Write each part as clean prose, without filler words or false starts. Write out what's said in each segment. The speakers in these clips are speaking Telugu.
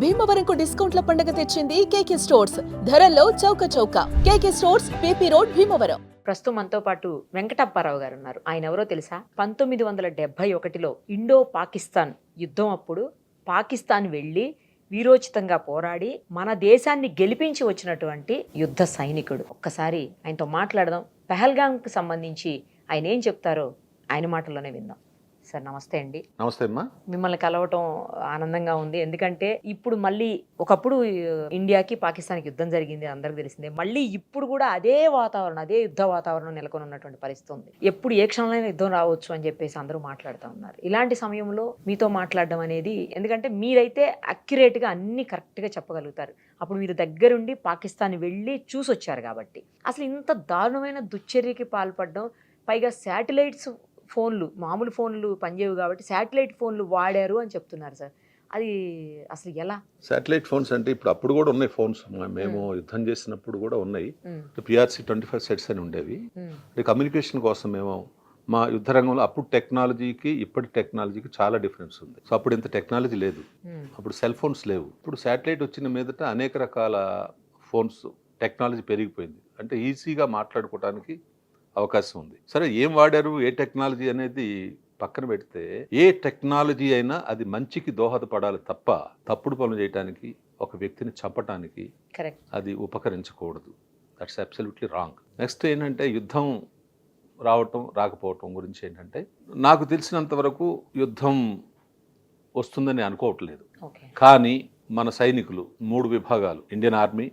భీమవరంకు డిస్కౌంట్ల పండుగ తెచ్చింది కేకే స్టోర్స్. ధరల్లో చౌక చౌక. కేకే స్టోర్స్, పీపీ రోడ్, భీమవరం. ప్రస్తుతం మనతో పాటు వెంకటప్పారావు గారు ఉన్నారు. ఆయన ఎవరో తెలుసా? 1971లో ఇండో పాకిస్తాన్ యుద్ధం అప్పుడు పాకిస్తాన్ వెళ్ళి వీరోచితంగా పోరాడి మన దేశాన్ని గెలిపించి వచ్చినటువంటి యుద్ధ సైనికుడు. ఒక్కసారి ఆయనతో మాట్లాడదాం. పెహల్గాంకి సంబంధించి ఆయన ఏం చెప్తారో ఆయన మాటల్లోనే విందాం. సార్ నమస్తే అండి. నమస్తే అమ్మా. మిమ్మల్ని కలవటం ఆనందంగా ఉంది. ఎందుకంటే ఇప్పుడు మళ్ళీ ఒకప్పుడు ఇండియాకి పాకిస్తాన్కి యుద్ధం జరిగింది, అందరికి తెలిసిందే. మళ్ళీ ఇప్పుడు కూడా అదే వాతావరణం, అదే యుద్ధ వాతావరణం నెలకొని ఉన్నటువంటి పరిస్థితి ఉంది. ఎప్పుడు ఏ క్షణంలో యుద్ధం రావచ్చు అని చెప్పేసి అందరూ మాట్లాడుతూ ఉన్నారు. ఇలాంటి సమయంలో మీతో మాట్లాడడం అనేది, ఎందుకంటే మీరైతే అక్యురేట్గా అన్ని కరెక్ట్గా చెప్పగలుగుతారు. అప్పుడు మీరు దగ్గరుండి పాకిస్తాన్ వెళ్ళి చూసి వచ్చారు కాబట్టి. అసలు ఇంత దారుణమైన దుశ్చర్యకి పాల్పడడం, పైగా శాటిలైట్స్ ఫోన్లు, మామూలు ఫోన్లు పనిచేయవు కాబట్టి శాటిలైట్ ఫోన్లు వాడారు అని చెప్తున్నారు సార్. అది అసలు ఎలా? శాటిలైట్ ఫోన్స్ అంటే ఇప్పుడు అప్పుడు కూడా ఉన్నాయి ఫోన్స్. మేము యుద్ధం చేసినప్పుడు కూడా ఉన్నాయి. PRC 25 సెట్స్ అని ఉండేవి. కమ్యూనికేషన్ కోసం మేము మా యుద్ధ రంగంలో అప్పుడు టెక్నాలజీకి ఇప్పటి టెక్నాలజీకి చాలా డిఫరెన్స్ ఉంది. సో అప్పుడు ఇంత టెక్నాలజీ లేదు, అప్పుడు సెల్ ఫోన్స్ లేవు. ఇప్పుడు శాటిలైట్ వచ్చిన మీదట అనేక రకాల ఫోన్స్ టెక్నాలజీ పెరిగిపోయింది. అంటే ఈజీగా మాట్లాడుకోవడానికి అవకాశం ఉంది. సరే, ఏం వాడారు, ఏ టెక్నాలజీ అనేది పక్కన పెడితే, ఏ టెక్నాలజీ అయినా అది మంచికి దోహదపడాలి తప్ప తప్పుడు పనులు చేయడానికి, ఒక వ్యక్తిని చంపడానికి అది ఉపకరించకూడదు. That's absolutely wrong. నెక్స్ట్ ఏంటంటే, యుద్ధం రావటం రాకపోవటం గురించి ఏంటంటే, నాకు తెలిసినంత వరకు యుద్ధం వస్తుందని అనుకోవట్లేదు. కానీ మన సైనికులు 3 విభాగాలు, Indian army,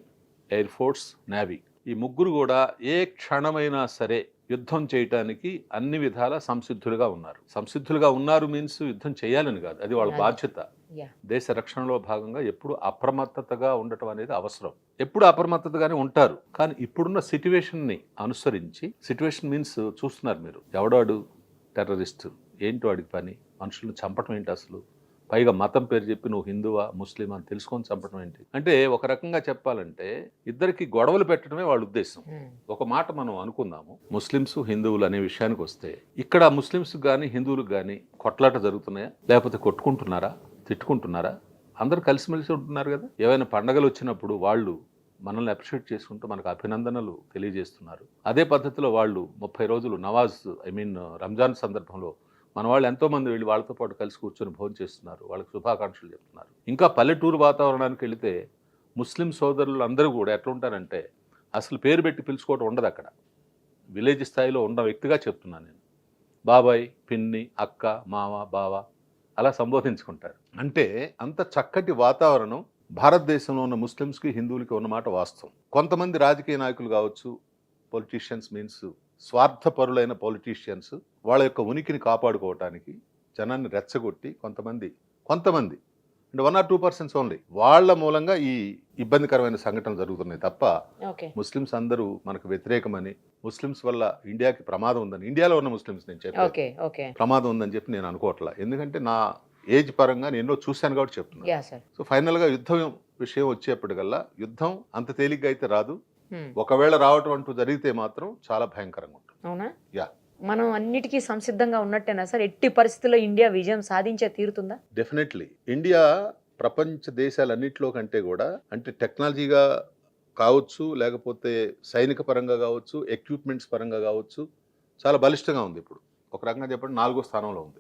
air force, navy, ఈ ముగ్గురు కూడా ఏ క్షణమైనా సరే యుద్ధం చేయటానికి అన్ని విధాల సంసిద్ధులుగా ఉన్నారు. సంసిద్ధులుగా ఉన్నారు మీన్స్ యుద్ధం చేయాలని కాదు, అది వాళ్ళ బాధ్యత. దేశ రక్షణలో భాగంగా ఎప్పుడు అప్రమత్తతగా ఉండటం అనేది అవసరం. ఎప్పుడు అప్రమత్తతగానే ఉంటారు. కానీ ఇప్పుడున్న సిచ్యువేషన్ని అనుసరించి, సిచ్యువేషన్ మీన్స్ చూస్తున్నారు మీరు, ఎవడాడు టెర్రరిస్ట్, ఏంటి వాడికి పని, మనుషులను చంపటం ఏంటి, అసలు పైగా మతం పేరు చెప్పి నువ్వు హిందువా ముస్లిమా అని తెలుసుకొని చంపడం ఏంటి. అంటే ఒక రకంగా చెప్పాలంటే ఇద్దరికి గొడవలు పెట్టడమే వాళ్ళ ఉద్దేశం. ఒక మాట మనం అనుకుందాము, ముస్లిమ్స్ హిందువులు అనే విషయానికి వస్తే, ఇక్కడ ముస్లిమ్స్ కానీ హిందువులకు కానీ కొట్లాట జరుగుతున్నాయా, లేకపోతే కొట్టుకుంటున్నారా, తిట్టుకుంటున్నారా? అందరూ కలిసిమెలిసి ఉంటున్నారు కదా. ఏవైనా పండగలు వచ్చినప్పుడు వాళ్ళు మనల్ని అప్రిషియేట్ చేసుకుంటూ మనకు అభినందనలు తెలియజేస్తున్నారు. అదే పద్ధతిలో వాళ్ళు 30 రోజులు నవాజ్ రంజాన్ సందర్భంలో మన వాళ్ళు ఎంతోమంది వెళ్ళి వాళ్ళతో పాటు కలిసి కూర్చొని భోజనం చేస్తున్నారు, వాళ్ళకి శుభాకాంక్షలు చెప్తున్నారు. ఇంకా పల్లెటూరు వాతావరణానికి వెళితే ముస్లిం సోదరులు అందరూ కూడా ఎట్లా ఉంటారంటే, అసలు పేరు పెట్టి పిలుచుకోవడం ఉండదు అక్కడ. విలేజ్ స్థాయిలో ఉన్న వ్యక్తిగా చెప్తున్నాను నేను. బాబాయ్, పిన్ని, అక్క, మామ, బావ అలా సంబోధించుకుంటారు. అంటే అంత చక్కటి వాతావరణం భారతదేశంలో ఉన్న ముస్లిమ్స్కి హిందువులకి ఉన్నమాట వాస్తవం. కొంతమంది రాజకీయ నాయకులు కావచ్చు, పొలిటీషియన్స్ మీన్స్ స్వార్థపరులైన పొలిటీషియన్స్ వాళ్ళ యొక్క ఉనికిని కాపాడుకోవటానికి జనాన్ని రెచ్చగొట్టి కొంతమంది అంటే 1 or 2% ఓన్లీ వాళ్ళ మూలంగా ఈ ఇబ్బందికరమైన సంఘటనలు జరుగుతున్నాయి తప్ప ముస్లిమ్స్ అందరూ మనకు వ్యతిరేకమని, ముస్లిమ్స్ వల్ల ఇండియాకి ప్రమాదం ఉందని, ఇండియాలో ఉన్న ముస్లిమ్స్ నేను చెప్పి ప్రమాదం ఉందని చెప్పి నేను అనుకోవట్లా. ఎందుకంటే నా ఏజ్ పరంగా నేను ఎన్నో చూశాను కాబట్టి చెప్తున్నాను. సో ఫైనల్గా యుద్ధం విషయం వచ్చేప్పటికల్లా యుద్ధం అంత తేలిగ్గా అయితే రాదు. ఒకవేళ రావటం అంటూ జరిగితే మాత్రం చాలా భయంకరంగా ఉంటుంది. అవునా? మనం అన్నిటికీ సంసిద్ధంగా ఉన్నట్టేనా సార్? ఎట్టి పరిస్థితుల్లో ఇండియా విజయం సాధించే తీరుతుందా? డెఫినెట్లీ. ఇండియా ప్రపంచ దేశాలన్నింటిలో కంటే కూడా, అంటే టెక్నాలజీగా కావచ్చు, లేకపోతే సైనిక పరంగా కావచ్చు, ఎక్విప్మెంట్స్ పరంగా కావచ్చు, చాలా బలిష్టంగా ఉంది. ఇప్పుడు ఒక రకంగా చెప్పండి 4వ స్థానంలో ఉంది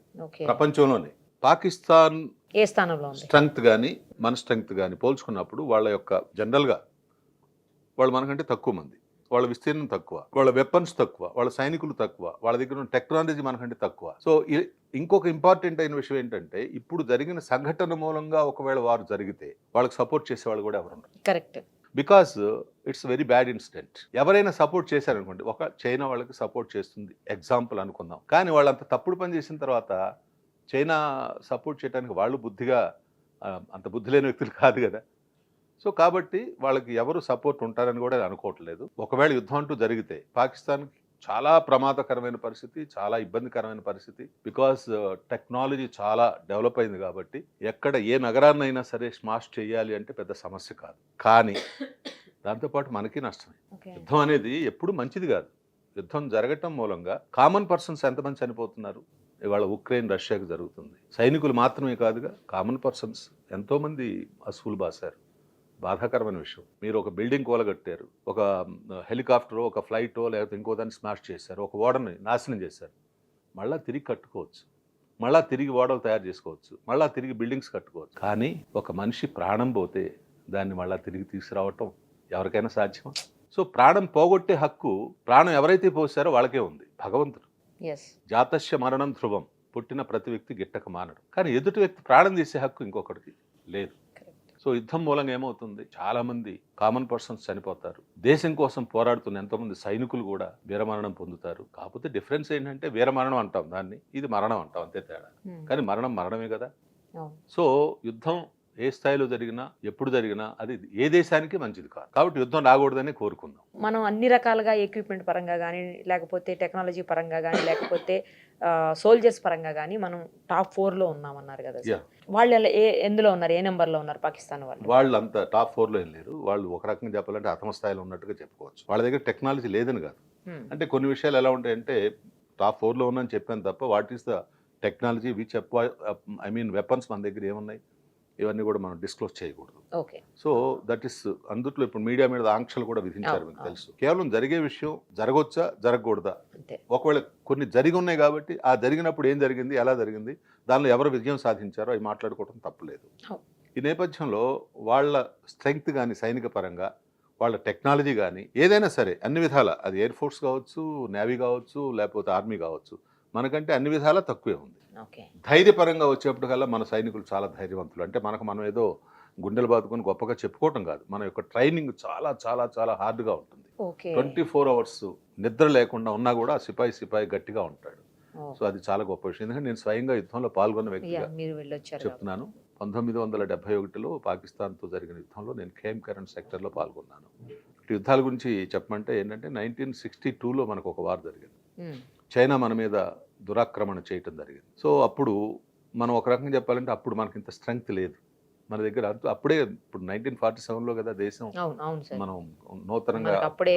ప్రపంచంలోనే. పాకిస్తాన్ ఏ స్థానంలో ఉంది? స్ట్రెంగ్త్ కానీ మన స్ట్రెంగ్త్ కానీ పోల్చుకున్నప్పుడు వాళ్ళ యొక్క జనరల్గా వాళ్ళు మనకంటే తక్కువ మంది, వాళ్ళ విస్తీర్ణం తక్కువ, వాళ్ళ వెపన్స్ తక్కువ, వాళ్ళ సైనికులు తక్కువ, వాళ్ళ దగ్గర ఉన్న టెక్నాలజీ మనకంటే తక్కువ. సో ఇంకొక ఇంపార్టెంట్ అయిన విషయం ఏంటంటే, ఇప్పుడు జరిగిన సంఘటన మూలంగా ఒకవేళ వారు జరిగితే వాళ్ళకి సపోర్ట్ చేసే వాళ్ళు కూడా ఎవరు ఉండరు. Correct. Because it's very bad incident. ఎవరైనా సపోర్ట్ చేశారనుకోండి, ఒక చైనా వాళ్ళకి సపోర్ట్ చేస్తుంది ఎగ్జాంపుల్ అనుకుందాం. కానీ వాళ్ళు అంత తప్పుడు పని చేసిన తర్వాత చైనా సపోర్ట్ చేయడానికి వాళ్ళు అంత బుద్ధి లేని వ్యక్తులు కాదు కదా. సో కాబట్టి వాళ్ళకి ఎవరు సపోర్ట్ ఉంటారని కూడా అనుకోవట్లేదు. ఒకవేళ యుద్ధం అంటూ జరిగితే పాకిస్తాన్కి చాలా ప్రమాదకరమైన పరిస్థితి, చాలా ఇబ్బందికరమైన పరిస్థితి. బికాస్ టెక్నాలజీ చాలా డెవలప్ అయింది కాబట్టి ఎక్కడ ఏ నగరాన్నైనా సరే స్మాష్ చేయాలి అంటే పెద్ద సమస్య కాదు. కానీ దాంతోపాటు మనకి నష్టమే. యుద్ధం అనేది ఎప్పుడు మంచిది కాదు. యుద్ధం జరగటం మూలంగా కామన్ పర్సన్స్ ఎంతమంది చనిపోతున్నారు. ఇవాళ ఉక్రెయిన్ రష్యాకి జరుగుతుంది. సైనికులు మాత్రమే కాదుగా, కామన్ పర్సన్స్ ఎంతోమంది అసువులు బాసారు. బాధాకరమైన విషయం. మీరు ఒక బిల్డింగ్ కూలగట్టారు, ఒక హెలికాప్టరో ఒక ఫ్లైటో లేకపోతే ఇంకో దాన్ని స్మాష్ చేశారు, ఒక ఓడని నాశనం చేశారు. మళ్ళీ తిరిగి కట్టుకోవచ్చు, మళ్ళీ తిరిగి ఓడలు తయారు చేసుకోవచ్చు, మళ్ళీ తిరిగి బిల్డింగ్స్ కట్టుకోవచ్చు. కానీ ఒక మనిషి ప్రాణం పోతే దాన్ని మళ్ళీ తిరిగి తీసుకురావటం ఎవరికైనా సాధ్యమా? సో ప్రాణం పోగొట్టే హక్కు ప్రాణం ఎవరైతే పోసారో వాళ్ళకే ఉంది. భగవంతుడు ఎస్ జాతస్య మరణం ధ్రువం, పుట్టిన ప్రతి వ్యక్తి గిట్టక మానడు. కానీ ఎదుటి వ్యక్తి ప్రాణం తీసే హక్కు ఇంకొకటికి లేదు. సో యుద్ధం మూలంగా ఏమవుతుంది, చాలా మంది కామన్ పర్సన్స్ చనిపోతారు. దేశం కోసం పోరాడుతున్న ఎంతోమంది సైనికులు కూడా వీరమరణం పొందుతారు. కాకపోతే డిఫరెన్స్ ఏంటంటే వీరమరణం అంటాం దాన్ని, ఇది మరణం అంటాం, అంతే తేడా. కానీ మరణం మరణమే కదా. సో యుద్ధం ఏ స్థాయిలో జరిగినా ఎప్పుడు జరిగినా అది ఏ దేశానికి మంచిది కాదు. కాబట్టి యుద్ధం రాకూడదని కోరుకుందాం. మనం అన్ని రకాలుగా ఎక్విప్మెంట్ పరంగా కానీ, లేకపోతే టెక్నాలజీ పరంగా కానీ, లేకపోతే సోల్జర్స్ పరంగా కానీ మనం టాప్ 4లో ఉన్నామన్నారు కదా సార్. వాళ్ళు ఎందులో ఉన్నారు, ఏ నెంబర్లో ఉన్నారు పాకిస్తాన్ వాళ్ళు? వాళ్ళు అంత టాప్ 4లో ఏం లేరు. వాళ్ళు ఒక రకంగా చెప్పాలంటే అతమ స్థాయిలో ఉన్నట్టుగా చెప్పుకోవచ్చు. వాళ్ళ దగ్గర టెక్నాలజీ లేదని కాదు. అంటే కొన్ని విషయాలు ఎలా ఉంటాయంటే టాప్ 4లో ఉన్నాయని చెప్పాను తప్ప what is the technology which weapons మన దగ్గర ఏమున్నాయి ఇవన్నీ కూడా మనం డిస్క్లోజ్ చేయకూడదు. ఓకే. సో దట్ ఈస్ అందుట్లో ఇప్పుడు మీడియా మీద ఆంక్షలు కూడా విధించారు, మీకు తెలుసు. కేవలం జరిగే విషయం జరగవచ్చా జరగకూడదా, ఒకవేళ కొన్ని జరిగి ఉన్నాయి కాబట్టి ఆ జరిగినప్పుడు ఏం జరిగింది, ఎలా జరిగింది, దానిలో ఎవరు విజయం సాధించారో అవి మాట్లాడుకోవడం తప్పులేదు. ఈ నేపథ్యంలో వాళ్ళ స్ట్రెంగ్త్ కానీ సైనిక పరంగా వాళ్ళ టెక్నాలజీ కానీ ఏదైనా సరే అన్ని విధాల, అది ఎయిర్ ఫోర్స్ కావచ్చు, నేవీ కావచ్చు, లేకపోతే ఆర్మీ కావచ్చు, మనకంటే అన్ని విధాలా తక్కువే ఉంది. ధైర్యపరంగా వచ్చేప్పటికల్లా మన సైనికులు చాలా ధైర్యవంతులు. అంటే మనం ఏదో గుండెలు బాదుకొని గొప్పగా చెప్పుకోవటం కాదు, మన యొక్క ట్రైనింగ్ చాలా చాలా చాలా హార్డ్గా ఉంటుంది. 24 hours నిద్ర లేకుండా ఉన్నా కూడా సిపాయి గట్టిగా ఉంటాడు. సో అది చాలా గొప్ప విషయం. ఎందుకంటే నేను స్వయంగా యుద్ధంలో పాల్గొన్న వ్యక్తిగా చెప్తున్నాను. 1971లో పాకిస్తాన్తో జరిగిన యుద్ధంలో నేను ఖేమ్ కరణ్ సెక్టర్లో పాల్గొన్నాను. యుద్ధాల గురించి చెప్పమంటే ఏంటంటే 1962లో మనకు ఒక వార్ జరిగింది. చైనా మన మీద దురాక్రమణ చేయటం జరిగింది. సో అప్పుడు మనం ఒక రకంగా చెప్పాలంటే అప్పుడు మనకి ఇంత స్ట్రెంగ్త్ లేదు మన దగ్గర. అప్పుడే ఇప్పుడు 1947లో కదా దేశం మనం నూతనంగా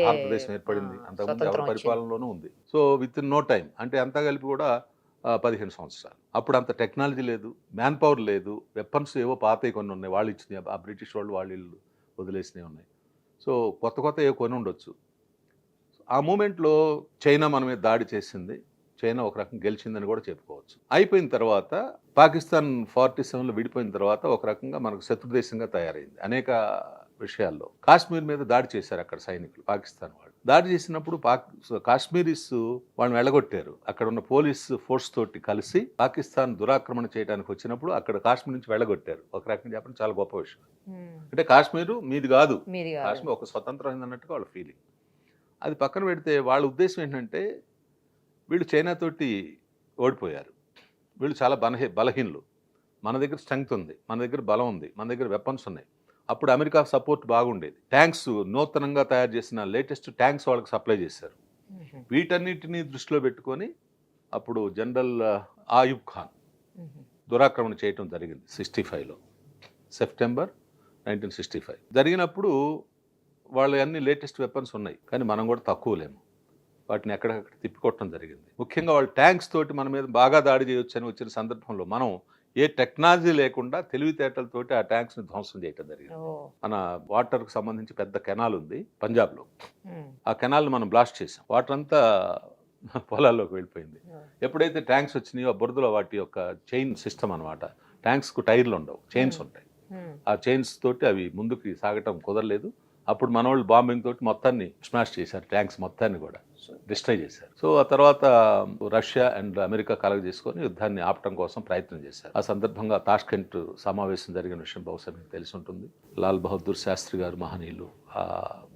భారతదేశం ఏర్పడింది. అంతకుముందు ఎవరి పరిపాలనలోనూ ఉంది. So within no time, అంటే అంతా కలిపి కూడా 15 సంవత్సరాలు. అప్పుడు అంత టెక్నాలజీ లేదు, మ్యాన్ పవర్ లేదు, వెపన్స్ ఏవో పాతవి కొన్ని ఉన్నాయి, వాళ్ళు ఇచ్చినాయి, ఆ బ్రిటిష్ వాళ్ళు వదిలేసినవి ఉన్నాయి. సో కొత్త ఏవో కొని ఉండొచ్చు. ఆ మూమెంట్లో చైనా మన మీద దాడి చేసింది. చైనా ఒక రకంగా గెలిచిందని కూడా చెప్పుకోవచ్చు. అయిపోయిన తర్వాత పాకిస్తాన్ 47లో విడిపోయిన తర్వాత ఒక రకంగా మనకు శత్రుదేశంగా తయారైంది అనేక విషయాల్లో. కాశ్మీర్ మీద దాడి చేశారు అక్కడ సైనికులు, పాకిస్తాన్ వాళ్ళు. దాడి చేసినప్పుడు కాశ్మీరీస్ వాళ్ళని వెళ్ళగొట్టారు. అక్కడ ఉన్న పోలీస్ ఫోర్స్ తోటి కలిసి పాకిస్తాన్ దురాక్రమణ చేయడానికి వచ్చినప్పుడు అక్కడ కాశ్మీర్ నుంచి వెళ్ళగొట్టారు. ఒక రకంగా చెప్పండి చాలా గొప్ప విషయం. అంటే కాశ్మీరు మీది కాదు, కాశ్మీర్ ఒక స్వతంత్రం అన్నట్టుగా వాళ్ళ ఫీలింగ్. అది పక్కన పెడితే వాళ్ళ ఉద్దేశం ఏంటంటే వీళ్ళు చైనాతోటి ఓడిపోయారు, వీళ్ళు చాలా బలహీనులు, మన దగ్గర స్ట్రెంగ్త్ ఉంది, మన దగ్గర బలం ఉంది, మన దగ్గర వెపన్స్ ఉన్నాయి. అప్పుడు అమెరికా సపోర్ట్ బాగుండేది. ట్యాంక్స్ నూతనంగా తయారు చేసిన లేటెస్ట్ ట్యాంక్స్ వాళ్ళకి సప్లై చేశారు. వీటన్నిటిని దృష్టిలో పెట్టుకొని అప్పుడు జనరల్ ఆయుబ్ ఖాన్ దురాక్రమణ చేయటం జరిగింది 65లో, సెప్టెంబర్ 1965 జరిగినప్పుడు వాళ్ళు అన్ని లేటెస్ట్ వెపన్స్ ఉన్నాయి, కానీ మనం కూడా తక్కువ లేము. వాటిని ఎక్కడెక్కడ తిప్పికొట్టడం జరిగింది. ముఖ్యంగా వాళ్ళు ట్యాంక్స్ తోటి మన మీద బాగా దాడి చేయొచ్చు అని వచ్చిన సందర్భంలో మనం ఏ టెక్నాలజీ లేకుండా తెలివితేటలతోటి ఆ ట్యాంక్స్ని ధ్వంసం చేయటం జరిగింది. మన వాటర్కి సంబంధించి పెద్ద కెనాల్ ఉంది పంజాబ్లో, ఆ కెనాల్ని మనం బ్లాస్ట్ చేసాం. వాటర్ అంతా పొలాల్లోకి వెళ్ళిపోయింది. ఎప్పుడైతే ట్యాంక్స్ వచ్చినాయో ఆ బురదలో వాటి యొక్క చైన్ సిస్టమ్ అనమాట, ట్యాంక్స్కు టైర్లు ఉండవు, చైన్స్ ఉంటాయి. ఆ చైన్స్ తోటి అవి ముందుకు సాగటం కుదరలేదు. అప్పుడు మనోళ్ళు బాంబింగ్ తోటి మొత్తాన్ని స్మాష్ చేశారు, ట్యాంక్స్ మొత్తాన్ని కూడా డిస్ట్రాయ్ చేశారు. సో ఆ తర్వాత రష్యా అండ్ అమెరికా కలగ చేసుకొని యుద్ధాన్ని ఆపటం కోసం ప్రయత్నం చేశారు. ఆ సందర్భంగా తాష్కెంట్ సమావేశం జరిగిన విషయం బహుశా మీకు తెలిసి ఉంటుంది. లాల్ బహదూర్ శాస్త్రి గారు మహనీయులు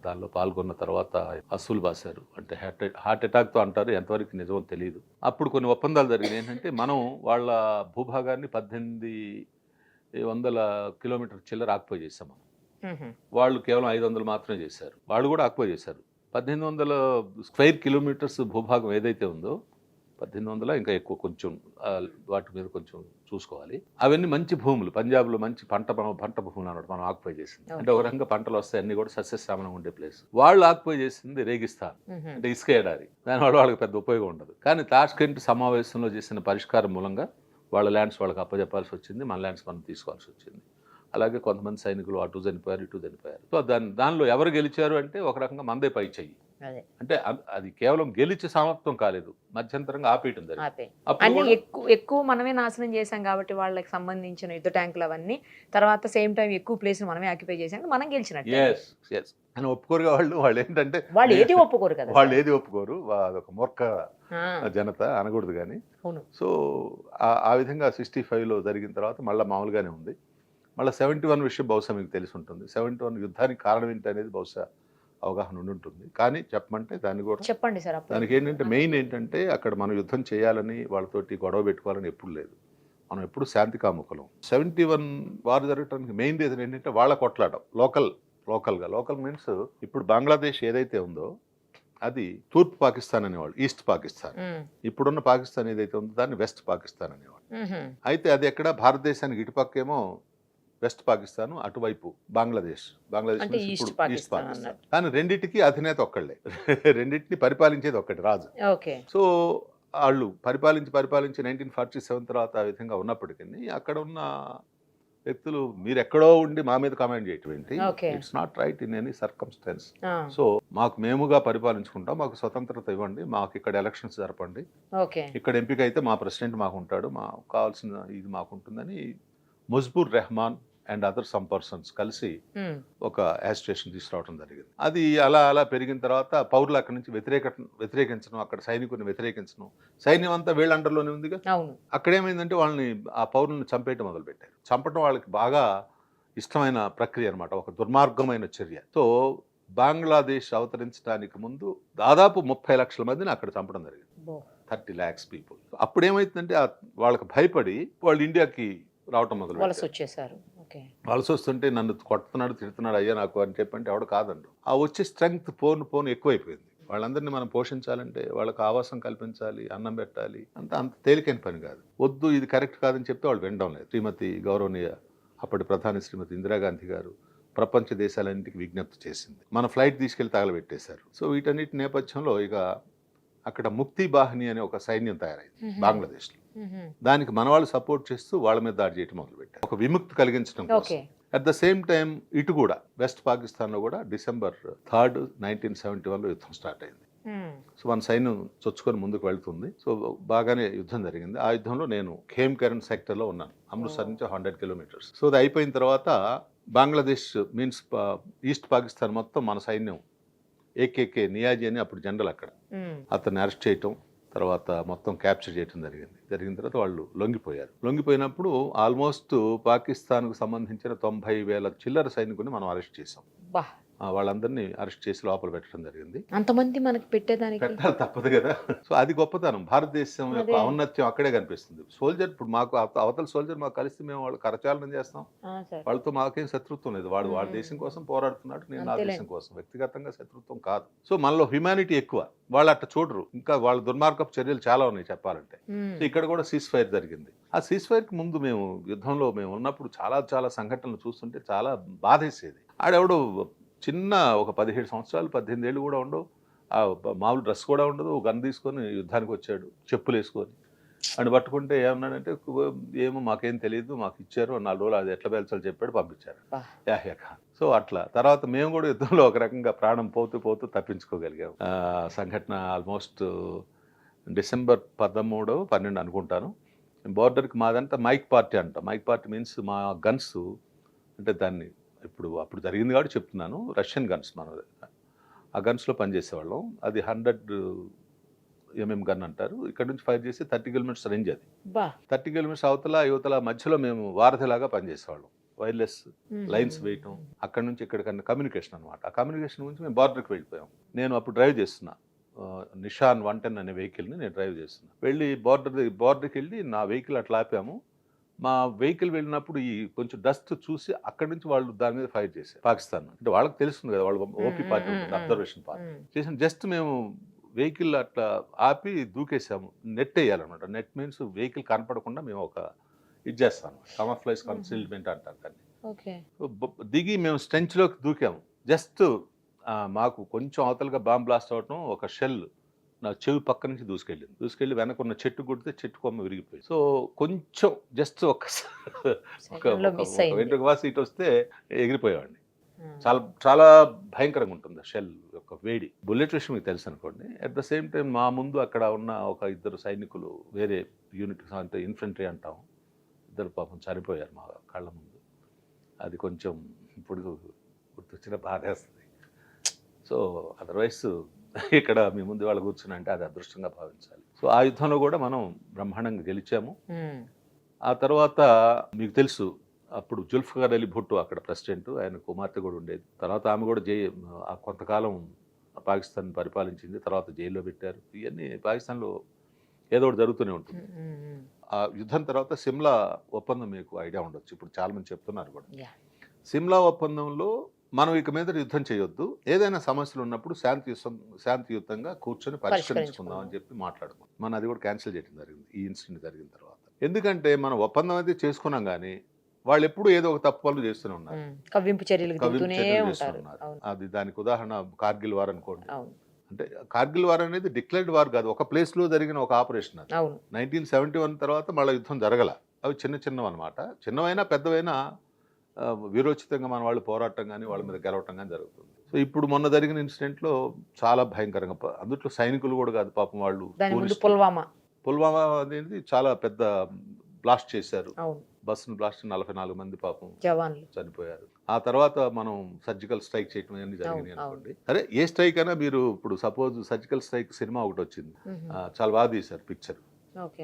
దానిలో పాల్గొన్న తర్వాత అసూలు బాసారు. అంటే హార్ట్ అటాక్తో అంటారు, ఎంతవరకు నిజమో తెలియదు. అప్పుడు కొన్ని ఒప్పందాలు జరిగినాయి. ఏంటంటే మనం వాళ్ళ భూభాగాన్ని 1800 కిలోమీటర్ చిల్లర ఆక్యుపై చేసాం. వాళ్ళు కేవలం 500 మాత్రమే చేశారు. వాళ్ళు కూడా ఆక్యుపై చేశారు. 1800 స్క్వేర్ కిలోమీటర్స్ భూభాగం ఏదైతే ఉందో, 1800 ఇంకా ఎక్కువ, కొంచెం వాటి మీద కొంచెం చూసుకోవాలి. అవన్నీ మంచి భూములు, పంజాబ్లో మంచి పంట భూములు అన్నమాట మనం ఆక్యుపై చేసింది. అంటే ఒక రకంగా పంటలు వస్తాయి, అన్ని కూడా సస్యశ్యామలంగా ఉండే ప్లేస్. వాళ్ళు ఆక్యుపై చేసింది రేగిస్తాన్, అంటే ఇసుక ఎడారి. దానివల్ల వాళ్ళకి పెద్ద ఉపయోగం ఉండదు. కానీ తాష్కెంట్ సమావేశంలో చేసిన పరిష్కారం మూలంగా వాళ్ళ ల్యాండ్స్ వాళ్ళకి అప్పచెప్పాల్సి వచ్చింది, మన ల్యాండ్స్ మనం తీసుకోవాల్సి వచ్చింది. అలాగే కొంతమంది సైనికులు అటు చనిపోయారు ఇటు చనిపోయారు. సో దానిలో ఎవరు గెలిచారు అంటే ఒక రకంగా మందే పై చెయ్యి. అదే అంటే అది కేవలం గెలిచి సమాప్తం కాలేదు, మధ్యంతరంగా ఆపేయటం జరిగింది. ఆపే అప్పుడు అన్ని కూడా- ఎక్కువ మనమే నాశనం చేసాం కాబట్టి వాళ్ళకి సంబంధించిన యుద్ధ ట్యాంకులు అవన్నీ తర్వాత సేమ్ టైం ఎక్కువ ప్లేస్ మనమే ఆక్యుపై చేసాం, మనం గెలిచినట్టు. Yes, yes. అని ఒప్పుకోరుగా వాళ్ళు ఏంటంటే వాళ్ళు ఏది ఒప్పుకోరు కదా. వాళ్ళు ఏది ఒప్పుకోరు, అదొక మూర్ఖ ఆ, జనత అనకూడదు కానీ. అవును. సో ఆ విధంగా 65లో జరిగిన తర్వాత మళ్ళీ మామూలుగానే ఉంది. మళ్ళీ 71 విషయం బహుశా మీకు తెలిసి ఉంటుంది. 71 యుద్ధానికి కారణం ఏంటి అనేది బహుశా అవగాహన ఉండి ఉంటుంది. కానీ చెప్పమంటే దాన్ని కూడా చెప్పండి సార్. అప్పుడు దానికి ఏంటంటే మెయిన్ ఏంటంటే అక్కడ మనం యుద్ధం చేయాలని వాళ్ళతోటి గొడవ పెట్టుకోవాలని ఎప్పుడు లేదు. మనం ఎప్పుడు శాంతి కాముకులం. 71 వారు జరగడానికి మెయిన్ రీజన్ ఏంటంటే వాళ్ళ కొట్లాడడం లోకల్ మీన్స్ ఇప్పుడు బంగ్లాదేశ్ ఏదైతే ఉందో అది తూర్పు పాకిస్తాన్ అనేవాళ్ళు, ఈస్ట్ పాకిస్తాన్. ఇప్పుడున్న పాకిస్తాన్ ఏదైతే ఉందో దాన్ని వెస్ట్ పాకిస్తాన్ అనేవాళ్ళు. అయితే అది ఎక్కడ భారతదేశానికి ఇటుపక్కేమో వెస్ట్ పాకిస్తాన్, అటువైపు బంగ్లాదేశ్ అంటే means ఈస్ట్ ఇప్పుడు ఈస్ట్ పాకిస్తాన్ పాకిస్తాన్. అన్నట్టు. కానీ రెండింటికి అధినేత ఒక్కళ్ళే. రెండింటిని పరిపాలించేది ఒక్కటి రాజు. ఓకే. సో వాళ్ళు పరిపాలించి 1947 తర్వాత ఆ విధంగా ఉన్నప్పటికీ అక్కడ ఉన్న వ్యక్తులు మీరు ఎక్కడో ఉండి మా మీద కమాండ్ చేయటం ఏంటి, Okay. It's not right in any circumstances. So మేముగా పరిపాలించుకుంటాం, మాకు స్వతంత్రత ఇవ్వండి, మాకు ఇక్కడ ఎలక్షన్స్ జరపండి, ఓకే. ఇక్కడ ఎంపిక అయితే మా ప్రెసిడెంట్ మాకు ఉంటాడు, మాకు కావాల్సిన ఇది మాకు ఉంటుందని Mujibur Rahman and other some persons కలిసి ఒక యాజిటేషన్ తీసుకురావడం జరిగింది. అది అలా పెరిగిన తర్వాత పౌరులు అక్కడి నుంచి వ్యతిరేకించడం, అక్కడ సైనికుని వ్యతిరేకించడం, సైన్యం అంతా వీళ్ళ అండర్లోనే ఉందిగా. అవును. అక్కడ ఏమైందంటే వాళ్ళని ఆ పౌరులను చంపేయటం మొదలుపెట్టారు. చంపటం వాళ్ళకి బాగా ఇష్టమైన ప్రక్రియ అనమాట, ఒక దుర్మార్గమైన చర్య. సో బంగ్లాదేశ్ అవతరించడానికి ముందు దాదాపు 30 లక్షల మందిని అక్కడ చంపడం జరిగింది. 30 lakhs పీపుల్. అప్పుడు ఏమైతుందంటే వాళ్ళకి భయపడి వాళ్ళు ఇండియాకి రావటం మొదలు వలస వచ్చేసారు. ఓకే. వలస వస్తుంటే నన్ను కొడుతున్నాడు తిడుతున్నాడు అయ్యా నాకు అని చెప్పంటే ఎవడు కాదండు. ఆ వచ్చే స్ట్రెంగ్త్ పోను ఎక్కువైపోయింది. వాళ్ళందరినీ మనం పోషించాలంటే వాళ్ళకి ఆవాసం కల్పించాలి, అన్నం పెట్టాలి, అంత తేలికైన పని కాదు. వద్దు ఇది కరెక్ట్ కాదని చెప్తే వాళ్ళు వినడం లేదు. శ్రీమతి గౌరవనీయ అప్పటి ప్రధాని శ్రీమతి ఇందిరాగాంధీ గారు ప్రపంచ దేశాలన్నింటికి విజ్ఞప్తి చేసింది. మన ఫ్లైట్ తీసుకెళ్లి తగలబెట్టేశారు. సో వీటన్నిటి నేపథ్యంలో ఇక అక్కడ ముక్తి బాహిని అనే ఒక సైన్యం తయారైంది బంగ్లాదేశ్లో. దానికి మన వాళ్ళు సపోర్ట్ చేస్తూ వాళ్ళ మీద దాడి చేయడం మొదలుపెట్టారు, ఒక విముక్తి కలిగించడం కోసం. అట్ ద సేమ్ టైం ఇటు కూడా వెస్ట్ పాకిస్తాన్లో కూడా December 3, 1971లో యుద్ధం స్టార్ట్ అయింది. సో మన సైన్యం చొచ్చుకొని ముందుకు వెళ్తుంది. సో బాగానే యుద్ధం జరిగింది. ఆ యుద్ధంలో నేను ఖేమ్కరణ్ సెక్టర్లో ఉన్నాను, అమృత్సర్ నుంచి 100 kilometers. సో అది అయిపోయిన తర్వాత బంగ్లాదేశ్ మీన్స్ ఈస్ట్ పాకిస్తాన్ మొత్తం మన సైన్యం ఏకేకే నియాజీ అని అప్పుడు జనరల్ అక్కడ, అతన్ని అరెస్ట్ చేయటం, తర్వాత మొత్తం క్యాప్చర్ చేయడం జరిగిన తర్వాత వాళ్ళు లొంగిపోయినప్పుడు ఆల్మోస్ట్ పాకిస్తాన్కు సంబంధించిన 90,000 చిల్లర సైనికుని మనం అరెస్ట్ చేసాం. వాళ్ళందరినీ అరెస్ట్ చేసి లోపల పెట్టడం జరిగింది. అంతమంది మనకి పెట్టేదానికి పెట్టాలి, తప్పదు కదా. సో అది గొప్పతనం, భారతదేశం యొక్క ఔన్నత్యం అక్కడే కనిపిస్తుంది. సోల్జర్ ఇప్పుడు మాకు అవతల సోల్జర్ మాకు కలిసి మేము వాళ్ళు కరచాలనం చేస్తాం, వాళ్ళతో మాకేం శత్రుత్వం లేదు. వాళ్ళ దేశం కోసం పోరాడుతున్నాడు, నేను నా దేశం కోసం, వ్యక్తిగతంగా శత్రుత్వం కాదు. సో మనలో హ్యుమానిటీ ఎక్కువ, వాళ్ళు అట్ట చూడరు. ఇంకా వాళ్ళ దుర్మార్గపు చర్యలు చాలా ఉన్నాయి చెప్పాలంటే. సో ఇక్కడ కూడా సీజ్ ఫైర్ జరిగింది. ఆ సీజ్ ఫైర్కి ముందు మేము యుద్ధంలో మేము ఉన్నప్పుడు చాలా సంఘటనలు చూస్తుంటే చాలా బాధేసేది. ఆడెవడో చిన్న ఒక 17 సంవత్సరాలు 18 ఏళ్ళు కూడా ఉండవు, ఆ మామూలు డ్రెస్ కూడా ఉండదు, గన్ తీసుకొని యుద్ధానికి వచ్చాడు, చెప్పులు వేసుకొని. అని పట్టుకుంటే ఏమన్నాడంటే ఏమో మాకేం తెలియదు, మాకు ఇచ్చారు 4 రోజులు, అది ఎట్లా పేల్చాలో చెప్పాడు, పంపించారు. సో అట్లా తర్వాత మేము కూడా యుద్ధంలో ఒక రకంగా ప్రాణం పోతూ తప్పించుకోగలిగాం. సంఘటన ఆల్మోస్ట్ December 13, 12 అనుకుంటాను. బోర్డర్కి మాదంతా మైక్ పార్టీ అంట. మైక్ పార్టీ మీన్స్ మా గన్స్ అంటే దాన్ని అప్పుడు జరిగింది కాబట్టి చెప్తున్నాను, రష్యన్ గన్స్ మన ఆ గన్స్లో పనిచేసేవాళ్ళం. అది 100 mm గన్ అంటారు. ఇక్కడ నుంచి ఫైర్ చేసి 30 kilometers రేంజ్. అది 30 kilometers అవతల యువతల మధ్యలో మేము వారధిలాగా పనిచేసేవాళ్ళం. వైర్లెస్ లైన్స్ వేయటం, అక్కడ నుంచి ఇక్కడికన్నా కమ్యూనికేషన్ అనమాట. ఆ కమ్యూనికేషన్ గురించి మేము బార్డర్కి వెళ్ళిపోయాం. నేను అప్పుడు డ్రైవ్ చేస్తున్నా నిషాన్ 110 అనే వెహికల్ని నేను డ్రైవ్ చేస్తున్నా. వెళ్ళి బార్డర్కి వెళ్ళి నా వెహికల్ అట్లా ఆపాము. మా వెహికల్ వెళ్ళినప్పుడు ఈ కొంచెం డస్ట్ చూసి అక్కడి నుంచి వాళ్ళు దాని మీద ఫైర్ చేశారు పాకిస్తాన్. అంటే వాళ్ళకి తెలుస్తుంది కదా, వాళ్ళు ఓపీ పార్టీ ఉంటుంది, అబ్జర్వేషన్ పార్టీ చేసిన. జస్ట్ మేము వెహికల్ అట్లా ఆపి దూకేసాము. నెట్ వేయాలన్నమాట. నెట్ మీన్స్ వెహికల్ కనపడకుండా మేము ఒక ఇది చేస్తాము, కమర్ఫ్లైజ్ కన్సీల్మెంట్ అంటారు దాన్ని. దిగి మేము స్ట్రెంచ్లోకి దూకాము. జస్ట్ మాకు కొంచెం అవతలుగా బాంబ్ బ్లాస్ట్ అవటం, ఒక షెల్ నా చెవి పక్క నుంచి దూసుకెళ్ళి వెనకున్న చెట్టు కొడితే చెట్టు కొమ్మ విరిగిపోయింది. సో కొంచెం జస్ట్ సెకండ్లో మిస్ అయింది. వెంట్రుక వాసి ఇటు వస్తే ఎగిరిపోయేవాడిని. ఉమ్. చాలా భయంకరంగా ఉంటుంది షెల్ యొక్క వేడి. బుల్లెట్ విషయం మీకు తెలుసు అనుకోండి. అట్ ద సేమ్ టైం మా ముందు అక్కడ ఉన్న ఒక 2 సైనికులు వేరే యూనిట్ అంటే ఇన్ఫెంట్రీ అంటాం, 2 పాపం చనిపోయారు మా కళ్ళ ముందు. అది కొంచెం ఇప్పుడు గుర్తొచ్చిన బాధేస్తుంది. సో అదర్వైజ్ ఇక్కడ మీ ముందు వాళ్ళు కూర్చుని అంటే అది అదృష్టంగా భావించాలి. సో ఆ యుద్ధంలో కూడా మనం బ్రహ్మాండంగా గెలిచాము. ఉమ్. ఆ తర్వాత మీకు తెలుసు అప్పుడు జుల్ఫికార్ అలీ భుట్టో అక్కడ ప్రెసిడెంట్, ఆయన కుమార్తె కూడా ఉండేది. తర్వాత ఆమె కూడా కొంతకాలం పాకిస్తాన్ పరిపాలించింది, తర్వాత జైల్లో పెట్టారు. ఇవన్నీ పాకిస్తాన్లో ఏదో ఒకటి జరుగుతూనే ఉంటుంది. ఉమ్. ఆ యుద్ధం తర్వాత సిమ్లా ఒప్పందం మీకు ఐడియా ఉండొచ్చు, ఇప్పుడు చాలా మంది చెప్తున్నారు కూడా. Yeah. సిమ్లా ఒప్పందంలో మనం ఇక మీద యుద్ధం చేయొద్దు, ఏదైనా సమస్యలు ఉన్నప్పుడు శాంతియుతంగా కూర్చొని పరిష్కరించుకుందాం అని చెప్పి మాట్లాడుకున్నాం. మనం అది కూడా క్యాన్సిల్ చేయడం జరిగింది ఈ ఇన్సిడెంట్ జరిగిన తర్వాత. ఎందుకంటే మనం ఒప్పందం అయితే చేసుకున్నాం కానీ వాళ్ళు ఎప్పుడు ఏదో ఒక తప్పు పనులు చేస్తూనే ఉన్నారు, కవ్వింపు చర్యలు కవ్వింపు చర్యలు ఉంటారు. చేస్తున్నారు. అది దానికి ఉదాహరణ కార్గిల్ వార్ అనుకోండి. అవును. అంటే కార్గిల్ వార్ అనేది డిక్లేర్డ్ వార్ కాదు, ఒక ప్లేస్ లో జరిగిన ఒక ఆపరేషన్. అది అవును. 1971 తర్వాత మళ్ళీ యుద్ధం జరగల. అవి చిన్నవి అనమాట. చిన్నవైనా పెద్దవైనా వీరోచితంగా మన వాళ్ళు పోరాటం కానీ వాళ్ళ మీద గెలవటం కానీ జరుగుతుంది. సో ఇప్పుడు మొన్న జరిగిన ఇన్సిడెంట్లో చాలా భయంకరంగా, అందులో సైనికులు కూడా కాదు పాపం, వాళ్ళు పుల్వామా అనేది చాలా పెద్ద బ్లాస్ట్ చేశారు. అవును. బస్సును బ్లాస్ట్ 44 మంది పాపం జవాన్లు చనిపోయారు. ఆ తర్వాత మనం సర్జికల్ స్ట్రైక్ చేయడం అన్ని జరిగినాయి అనుకోండి. సరే ఏ స్ట్రైక్ అయినా మీరు ఇప్పుడు సపోజ్ సర్జికల్ స్ట్రైక్ సినిమా ఒకటి వచ్చింది, చాలా బాగా తీశారు పిక్చర్.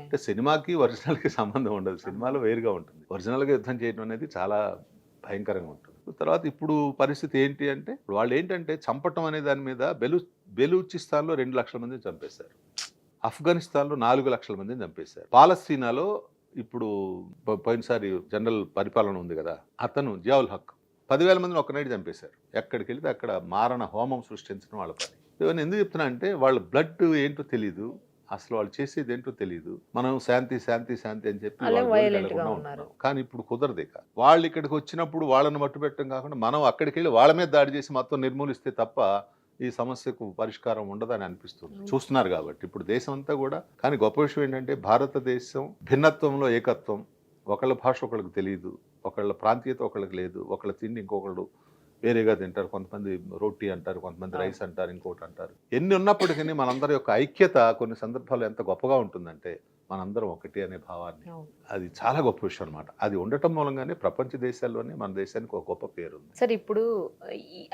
అంటే సినిమాకి ఒరిజినల్కి సంబంధం ఉండదు, సినిమాలో వేరుగా ఉంటుంది. ఒరిజినల్గా యుద్ధం చేయడం అనేది చాలా భయంకరంగా ఉంటుంది. తర్వాత ఇప్పుడు పరిస్థితి ఏంటి అంటే ఇప్పుడు వాళ్ళు ఏంటంటే చంపటం అనే దాని మీద బెలూచిస్తాన్లో 2 లక్షల మందిని చంపేశారు, ఆఫ్ఘనిస్తాన్లో 4 లక్షల మందిని చంపేశారు, పాలస్తీనాలో ఇప్పుడు పోయినసారి జనరల్ పరిపాలన ఉంది కదా అతను జియావుల్ హక్ 10,000 మందిని ఒక్క నైట్ చంపేశారు. ఎక్కడికి వెళితే అక్కడ మారణ హోమం సృష్టించడం వాళ్ళ పని. ఇవన్నీ ఎందుకు చెప్తున్నా అంటే వాళ్ళ బ్లడ్ ఏంటో తెలియదు, అసలు వాళ్ళు చేసేది ఏంటో తెలియదు. మనం శాంతి శాంతి శాంతి అని చెప్పి ఉంటున్నాం. కానీ ఇప్పుడు కుదరదు. ఇక వాళ్ళు ఇక్కడికి వచ్చినప్పుడు వాళ్ళని మట్టు పెట్టడం కాకుండా మనం అక్కడికి వెళ్ళి వాళ్ళ మీద దాడి చేసి మొత్తం నిర్మూలిస్తే తప్ప ఈ సమస్యకు పరిష్కారం ఉండదని అనిపిస్తుంది. చూస్తున్నారు కాబట్టి ఇప్పుడు దేశం అంతా కూడా. కానీ గొప్ప విషయం ఏంటంటే భారతదేశం భిన్నత్వంలో ఏకత్వం. ఒకళ్ళ భాష ఒకళ్ళకి తెలియదు, ఒకళ్ళ ప్రాంతీయత ఒకళ్ళకి లేదు, ఒకళ్ళ తిండి ఇంకొకళ్ళు వేరేగా తింటారు, కొంతమంది రోటీ అంటారు, కొంతమంది రైస్ అంటారు, ఇంకోటి అంటారు. ఎన్ని ఉన్నప్పటికీ మనందరి యొక్క ఐక్యత కొన్ని సందర్భాల్లో ఎంత గొప్పగా ఉంటుందంటే మనందరం ఒకటి అనే భావాన్ని, అది చాలా గొప్ప విషయం అనమాట. అది ఉండటం మూలంగానే ప్రపంచ దేశాల్లోనే మన దేశానికి ఒక గొప్ప పేరు ఉంది. సరే ఇప్పుడు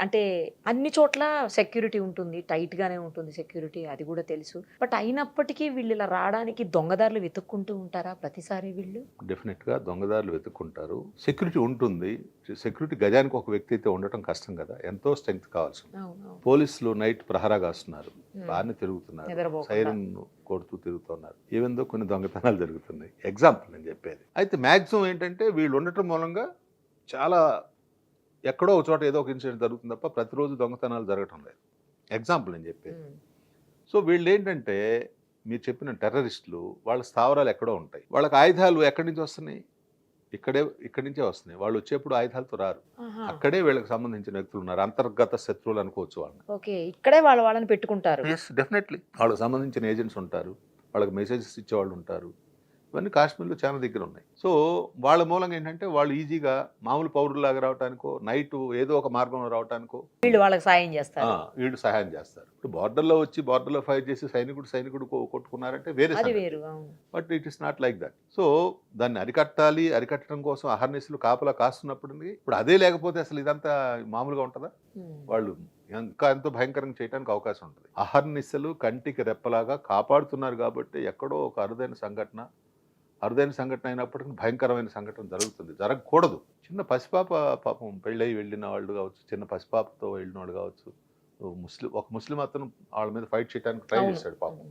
అంటే అన్ని చోట్ల సెక్యూరిటీ ఉంటుంది, టైట్ గానే ఉంటుంది సెక్యూరిటీ, అది కూడా తెలుసు. బట్ అయినప్పటికీ వీళ్ళు ఇలా రావడానికి దొంగదారులు వెతుక్కుంటూ ఉంటారా ప్రతిసారి? వీళ్ళు డెఫినెట్ గా దొంగదారులు వెతుక్కుంటారు. సెక్యూరిటీ ఉంటుంది. సెక్యూరిటీ గజానికి ఒక వ్యక్తి అయితే ఉండటం కష్టం కదా, ఎంతో స్ట్రెంగ్త్ కావాల్సి. పోలీసులు నైట్ ప్రహరా కాస్తున్నారు, బాగానే తిరుగుతున్నారు, సైరన్ కొడుతూ తిరుగుతున్నారు. ఈవెందో కొన్ని దొంగతనాలు జరుగుతున్నాయి. ఎగ్జాంపుల్ నేను చెప్పేది. అయితే మ్యాక్సిమం ఏంటంటే వీళ్ళు ఉండటం మూలంగా చాలా ఎక్కడో ఒక చోట ఏదో ఒక ఇన్సిడెంట్ జరుగుతుంది తప్ప ప్రతిరోజు దొంగతనాలు జరగటం లేదు. ఎగ్జాంపుల్ నేను చెప్పేది. సో వీళ్ళు ఏంటంటే మీరు చెప్పిన టెర్రరిస్టులు వాళ్ళ స్థావరాలు ఎక్కడో ఉంటాయి, వాళ్ళకి ఆయుధాలు ఎక్కడి నుంచి వస్తున్నాయి? ఇక్కడి నుంచే వస్తున్నాయి. వాళ్ళు వచ్చేప్పుడు ఆయుధాలతో రారు, అక్కడే వీళ్ళకి సంబంధించిన వ్యక్తులు ఉన్నారు, అంతర్గత శత్రువులు అనుకోవచ్చు వాళ్ళని. ఇక్కడే వాళ్ళని పెట్టుకుంటారు. డెఫినెట్లీ వాళ్ళకి సంబంధించిన ఏజెంట్స్ ఉంటారు, వాళ్ళకి మెసేజెస్ ఇచ్చేవాళ్ళు ఉంటారు. ఇవన్నీ కాశ్మీర్లో చాలా దగ్గర ఉన్నాయి. సో వాళ్ళ మూలంగా ఏంటంటే వాళ్ళు ఈజీగా మామూలు పౌరులాగా రావడానికో, నైట్ ఏదో ఒక మార్గంలో రావడానికో వీళ్ళు వాళ్ళకి సాయం చేస్తారు, వీళ్ళు సహాయం చేస్తారు. ఇప్పుడు బార్డర్లో వచ్చి బార్డర్లో ఫైట్ చేసి సైనికుడు కొట్టుకున్నారంటే వేరే, but it is not like that. So దాన్ని అరికట్టడం కోసం అహర్నిశలు కాపలా కాస్తున్నప్పుడు ఇప్పుడు అదే లేకపోతే అసలు ఇదంతా మామూలుగా ఉంటుందా? వాళ్ళు ఇంకా ఎంతో భయంకరంగా చేయడానికి అవకాశం ఉంటుంది. అహర్నిశలు కంటికి రెప్పలాగా కాపాడుతున్నారు కాబట్టి ఎక్కడో ఒక అరుదైన సంఘటన అయినప్పటికీ భయంకరమైన సంఘటన జరుగుతుంది, జరగకూడదు. చిన్న పసిపాప పాపం పెళ్ళయి వెళ్ళిన వాళ్ళు కావచ్చు, చిన్న పసిపాపతో వెళ్ళిన వాళ్ళు కావచ్చు, ఒక ముస్లిం అతను వాళ్ళ మీద ఫైట్ చేయడానికి ట్రై చేశాడు పాపం,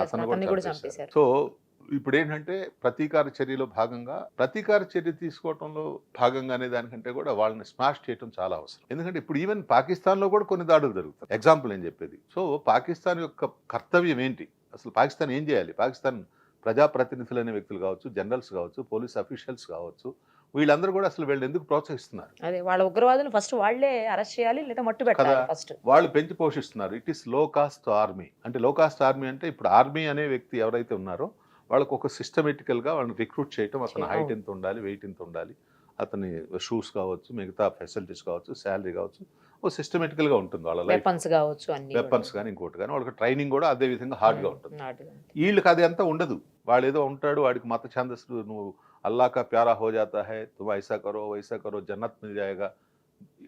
అతను కూడా చంపేశారు. సో ఇప్పుడు ఏంటంటే ప్రతీకార చర్య తీసుకోవడంలో భాగంగానే దానికంటే కూడా వాళ్ళని స్మాష్ చేయడం చాలా అవసరం. ఎందుకంటే ఇప్పుడు ఈవెన్ పాకిస్తాన్లో కూడా కొన్ని దాడులు జరుగుతాయి. ఎగ్జాంపుల్ ఏం చెప్పేది. సో పాకిస్తాన్ యొక్క కర్తవ్యం ఏంటి, అసలు పాకిస్తాన్ ఏం చేయాలి? పాకిస్తాన్ ప్రజాప్రతినిధులు అనే వ్యక్తులు కావచ్చు, జనరల్స్ కావచ్చు, పోలీస్ అఫీషియల్స్ కావచ్చు, వీళ్ళందరూ కూడా అసలు వీళ్ళు ఎందుకు ప్రోత్సహిస్తున్నారు? అదే వాళ్ళ ఉగ్రవాదులు ఫస్ట్ వాళ్ళే అరెస్ట్ చేయాలి లేదా మట్టు పెట్టాలి కదా. ఫస్ట్. వాళ్ళు పెంచి పోషిస్తున్నారు. It is low cost army. అంటే లో కాస్ట్ ఆర్మీ అంటే ఇప్పుడు ఆర్మీ అనే వ్యక్తి ఎవరైతే ఉన్నారో వాళ్ళకు ఒక సిస్టమేటికల్గా వాళ్ళని రిక్రూట్ చేయటం, అతని హైట్ ఎంత ఉండాలి, వెయిట్ ఎంత ఉండాలి, అతని షూస్ కావచ్చు, మిగతా ఫెసిలిటీస్ కావచ్చు, శాలరీ కావచ్చు, ఓ సిస్టమేటికల్గా ఉంటుంది వాళ్ళ లైఫ్. వెపన్స్ కావచ్చు, అన్ని వెపన్స్ కానీ ఇంకోటి కానీ వాళ్ళకి ట్రైనింగ్ కూడా అదే విధంగా హార్డ్గా ఉంటుంది. నాటుగా. వీళ్ళకి అది అంతా ఉండదు. వాడు ఏదో ఉంటాడు, వాడికి మత ఛాందస్సులు, నువ్వు అల్లా కా ప్యారా హో జాతా హై, తుమ్ ఐసా కరో వైసా కరో, జన్నత్ మిల్ జాయేగా.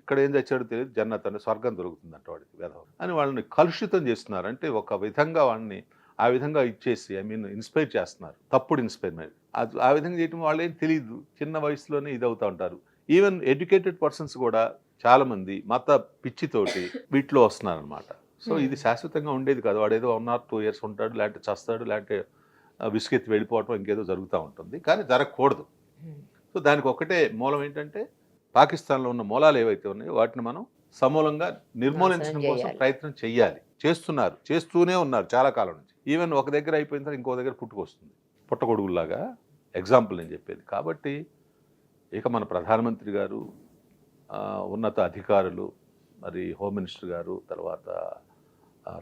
ఇక్కడ ఏం తెచ్చాడో తెలియదు, జన్నత్ అంటే స్వర్గం దొరుకుతుందంట వాడికి, వేదం అని వాళ్ళని కలుషితం చేస్తున్నారు. అంటే ఒక విధంగా వాడిని ఆ విధంగా ఇచ్చేసి ఇన్స్పైర్ చేస్తున్నారు, తప్పుడు ఇన్స్పైర్మెంట్. ఆ విధంగా చేయటం వాళ్ళు ఏం తెలియదు, చిన్న వయసులోనే ఇది అవుతూ ఉంటారు. ఈవెన్ ఎడ్యుకేటెడ్ పర్సన్స్ కూడా చాలా మంది మత పిచ్చితోటి వీటిలో వస్తున్నారు అనమాట. సో ఇది శాశ్వతంగా ఉండేది కాదు. వాడు ఏదో 1 or 2 years ఉంటాడు, లేదంటే చస్తాడు, లేదంటే విసుగెత్తి వెళ్ళిపోవటం ఇంకేదో జరుగుతూ ఉంటుంది. కానీ జరగకూడదు. సో దానికి ఒకటే మూలం ఏంటంటే పాకిస్తాన్లో ఉన్న మూలాలు ఏవైతే ఉన్నాయో వాటిని మనం సమూలంగా నిర్మూలించడం కోసం ప్రయత్నం చెయ్యాలి. చేస్తున్నారు, చేస్తూనే ఉన్నారు చాలా కాలం నుంచి. ఈవెన్ ఒక దగ్గర అయిపోయిన తర్వాత ఇంకో దగ్గర పుట్టుకొస్తుంది, పుట్టగొడుగులాగా. ఎగ్జాంపుల్ నేను చెప్పేది. కాబట్టి ఇక మన ప్రధానమంత్రి గారు, ఉన్నత అధికారులు, మరి హోమ్ మినిస్టర్ గారు, తర్వాత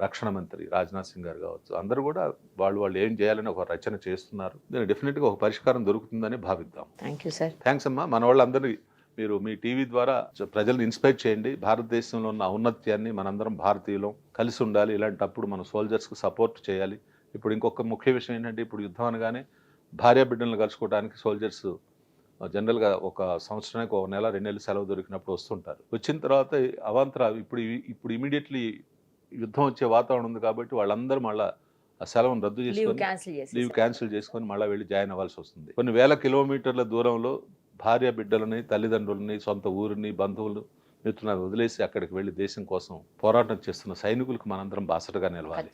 రక్షణ మంత్రి రాజ్నాథ్ సింగ్ గారు కావచ్చు, అందరూ కూడా వాళ్ళు ఏం చేయాలని ఒక రచన చేస్తున్నారు. దీనికి డెఫినెట్గా ఒక పరిష్కారం దొరుకుతుందని భావిద్దాం. Thank you sir. థ్యాంక్స్ అమ్మా. మన వాళ్ళందరినీ మీరు మీ టీవీ ద్వారా ప్రజల్ని ఇన్స్పైర్ చేయండి. భారతదేశంలో ఉన్న ఔన్నత్యాన్ని మనందరం భారతీయులం కలిసి ఉండాలి. ఇలాంటప్పుడు మన సోల్జర్స్కి సపోర్ట్ చేయాలి. ఇప్పుడు ఇంకొక ముఖ్య విషయం ఏంటంటే, ఇప్పుడు యుద్ధం అనగానే భార్య బిడ్డలను కలుసుకోవడానికి సోల్జర్స్ జనరల్గా ఒక సంవత్సరానికి 1 నెల 2 నెలలు సెలవు దొరికినప్పుడు వస్తుంటారు. వచ్చిన తర్వాత అవాంతర ఇప్పుడు ఇమీడియట్లీ యుద్ధం వచ్చే వాతావరణం ఉంది కాబట్టి వాళ్ళందరూ మళ్ళీ ఆ సెలవును రద్దు చేసుకొని లీవ్ క్యాన్సిల్ చేసుకొని మళ్ళీ వెళ్ళి జాయిన్ అవ్వాల్సి వస్తుంది. కొన్ని వేల కిలోమీటర్ల దూరంలో భార్య బిడ్డలని, తల్లిదండ్రులని, సొంత ఊరిని, బంధువులు, మిత్రులను వదిలేసి అక్కడికి వెళ్ళి దేశం కోసం పోరాటం చేస్తున్న సైనికులకు మనందరం బాసటగా నిలవాలి.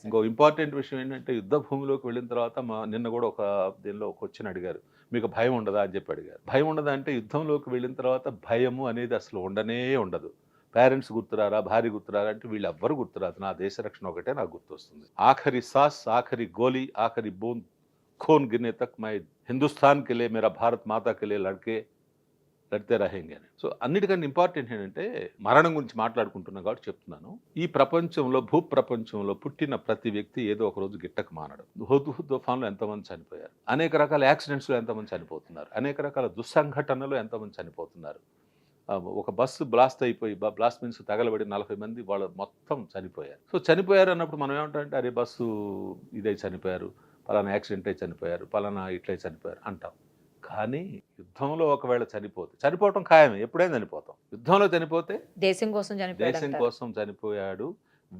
ఇంకో ఇంపార్టెంట్ విషయం ఏంటంటే, యుద్ధ భూమిలోకి వెళ్ళిన తర్వాత నిన్న కూడా ఒక దీనిలో ఒక క్వశ్చన్ అడిగారు, మీకు భయం ఉండదా అని చెప్పి అడిగారు. భయం ఉండదా అంటే, యుద్ధంలోకి వెళ్ళిన తర్వాత భయము అనేది అసలు ఉండనే ఉండదు. పేరెంట్స్ గుర్తురారా, భార్య గుర్తురారా అంటే వీళ్ళు ఎవ్వరు గుర్తురాదు. నా దేశ రక్షణ ఒకటే నాకు గుర్తొస్తుంది. ఆఖరి సాస్, ఆఖరి గోలీ, ఆఖరి బూంద్ ఖూన్ గినే తక్ మై హిందుస్థాన్ కే లియే, మేరా భారత్ మాతా కే లియే లడితే రహేంగే అని. సో అన్నిటికన్నా ఇంపార్టెంట్ ఏంటంటే, మరణం గురించి మాట్లాడుకుంటున్నాం కాబట్టి చెప్తున్నాను. ఈ ప్రపంచంలో, భూప్రపంచంలో పుట్టిన ప్రతి వ్యక్తి ఏదో ఒక రోజు గిట్టకు మానడం. హుద్హుద్ తుఫాన్లో ఎంతమంది చనిపోయారు, అనేక రకాల యాక్సిడెంట్స్లో ఎంతమంది చనిపోతున్నారు, అనేక రకాల దుస్సంఘటనలో ఎంతమంది చనిపోతున్నారు. ఒక బస్సు బ్లాస్ట్ అయిపోయి, బ్లాస్ట్ మీన్స్ తగలబడి 40 మంది వాళ్ళు మొత్తం చనిపోయారు. సో చనిపోయారు అన్నప్పుడు మనం ఏమంటామంటే, అరే బస్సు ఇదై చనిపోయారు, పలానా యాక్సిడెంట్ అయి చనిపోయారు, పలానా ఇట్లయి చనిపోయారు అంటాం. కానీ యుద్ధంలో ఒకవేళ చనిపోవటం ఖాయమే, ఎప్పుడైనా చనిపోతాం. యుద్ధంలో చనిపోతే దేశం కోసం చనిపోయాడు,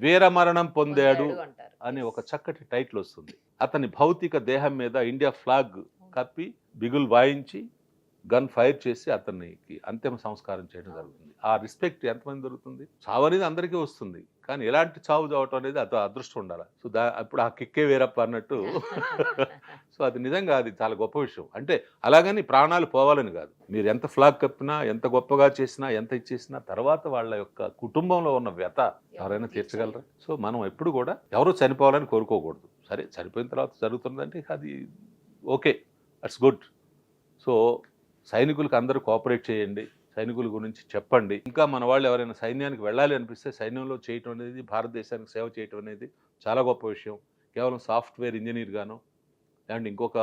వీర మరణం పొందాడు అని ఒక చక్కటి టైటిల్ వస్తుంది. అతని భౌతిక దేహం మీద ఇండియా ఫ్లాగ్ కప్పి, బిగులు వాయించి, గన్ ఫైర్ చేసి అతనికి అంతిమ సంస్కారం చేయడం జరుగుతుంది. ఆ రెస్పెక్ట్ ఎంతమంది దొరుకుతుంది? చావు అనేది అందరికీ వస్తుంది, కానీ ఎలాంటి చావు చావటం అనేది అది అదృష్టం ఉండాలి. సో ఇప్పుడు ఆ కిక్కే వేరప్ప అన్నట్టు. సో అది నిజంగా అది చాలా గొప్ప విషయం. అంటే అలాగని ప్రాణాలు పోవాలని కాదు. మీరు ఎంత ఫ్లాగ్ కప్పినా, ఎంత గొప్పగా చేసినా, ఎంత ఇచ్చేసినా తర్వాత వాళ్ళ యొక్క కుటుంబంలో ఉన్న వ్యత ఎవరైనా తీర్చగలరా? సో మనం ఎప్పుడు కూడా ఎవరు చనిపోవాలని కోరుకోకూడదు. సరే, చనిపోయిన తర్వాత జరుగుతుందంటే అది ఓకే, దట్స్ గుడ్. సో సైనికులకు అందరూ కోఆపరేట్ చేయండి, సైనికుల గురించి చెప్పండి. ఇంకా మన వాళ్ళు ఎవరైనా సైన్యానికి వెళ్ళాలి అనిపిస్తే సైన్యంలో చేయటం అనేది, భారతదేశానికి సేవ చేయటం అనేది చాలా గొప్ప విషయం. కేవలం సాఫ్ట్వేర్ ఇంజనీర్ గాను, లేదంటే ఇంకొక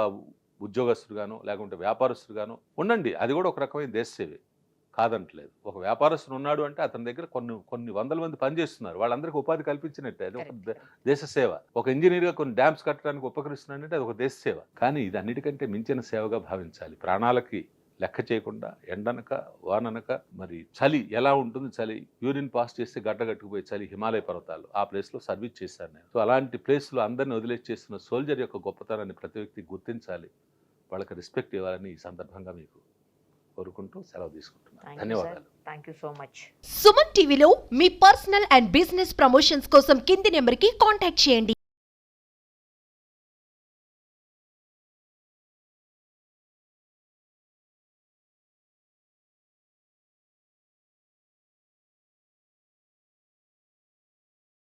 ఉద్యోగస్తుడు గాను, లేకుంటే వ్యాపారస్తుడు గాను ఉండండి. అది కూడా ఒక రకమైన దేశ సేవే, కాదంటలేదు. ఒక వ్యాపారస్తుడు ఉన్నాడు అంటే అతని దగ్గర కొన్ని వందల మంది పనిచేస్తున్నారు, వాళ్ళందరికీ ఉపాధి కల్పించినట్టే, అది ఒక దేశ సేవ. ఒక ఇంజనీర్గా కొన్ని డ్యామ్స్ కట్టడానికి ఉపకరిస్తున్నాడంటే అది ఒక దేశ సేవ. కానీ ఇది అన్నిటికంటే మించిన సేవగా భావించాలి. ప్రాణాలకి లెక్క చేయకుండా, ఎండనక వాననక, మరి చలి ఎలా ఉంటుంది, చలి యూరిన్ పాస్ చేస్తే గడ్డగట్టుకుపోయి చలి హిమాలయ పర్వతాలు, ఆ ప్లేస్లో సర్వీస్ చేశాను నేను. సో అలాంటి ప్లేస్లో అందరిని వదిలేసి చేస్తున్న సోల్జర్ యొక్క గొప్పతనాన్ని ప్రతి వ్యక్తి గుర్తించాలి, వాళ్ళకి రెస్పెక్ట్ ఇవ్వాలని ఈ సందర్భంగా మీకు కోరుకుంటూ సెలవు తీసుకుంటున్నాను. ధన్యవాదాలు. Thank you so much. Suman టీవీలో మీ పర్సనల్ అండ్ బిజినెస్ ప్రమోషన్స్ కోసం కింది నెంబర్కి కాంటాక్ట్ చేయండి.